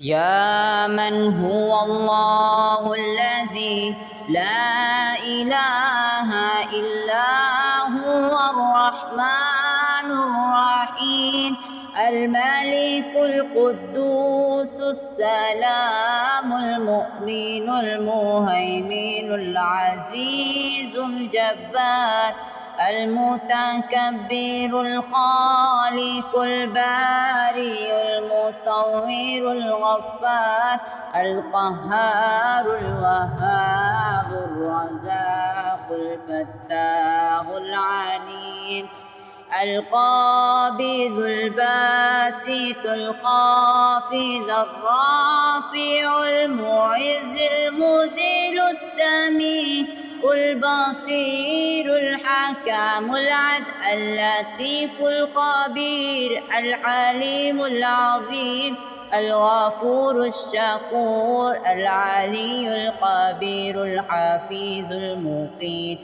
يا من هو الله الذي لا إله إلا هو الرحمن الرحيم الملك القدوس السلام المؤمن المهيمن العزيز الجبار المتكبر الخالق البارئ المصور الغفار القهار الوهاب الرزاق الفتاح العليم القابض الباسط الخافض الرافع المعز المذل السميع البصير الحكام العدل اللطيف الخبير الحليم العظيم الغفور الشكور العلي الخبير الحفيظ المقيت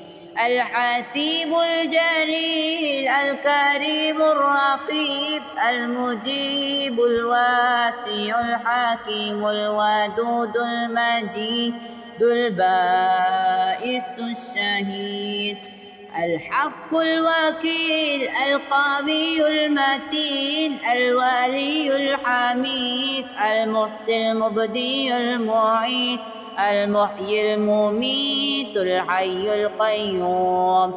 الحسيب الجليل الكريم الرقيب المجيب الواسع الحكيم الودود المجيد البائس الشهيد الحق الوكيل القوي المتين الولي الحميد المحسن المبدي المعيد المحيي المميت الحي القيوم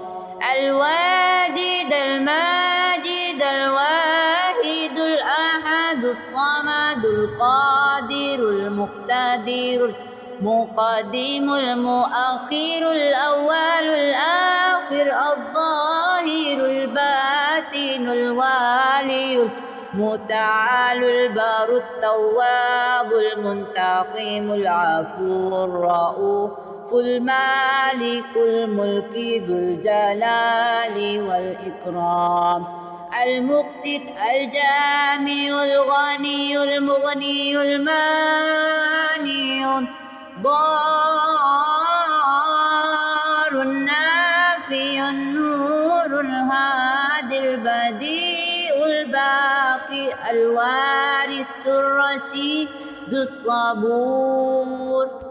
الواجد الماجد الواحد الأحد الصمد القادر المقتدر المقدم المؤخر الأول الآخر الظاهر الباطن الوالي المتعال البر التواب المنتقم العفو الرؤوف المالك الملك ذو الجلال والإكرام المقسط الجامع الغني المغني المانع الضار النافع النور الهادي البديع الباقي الوارث الرشيد الصبور.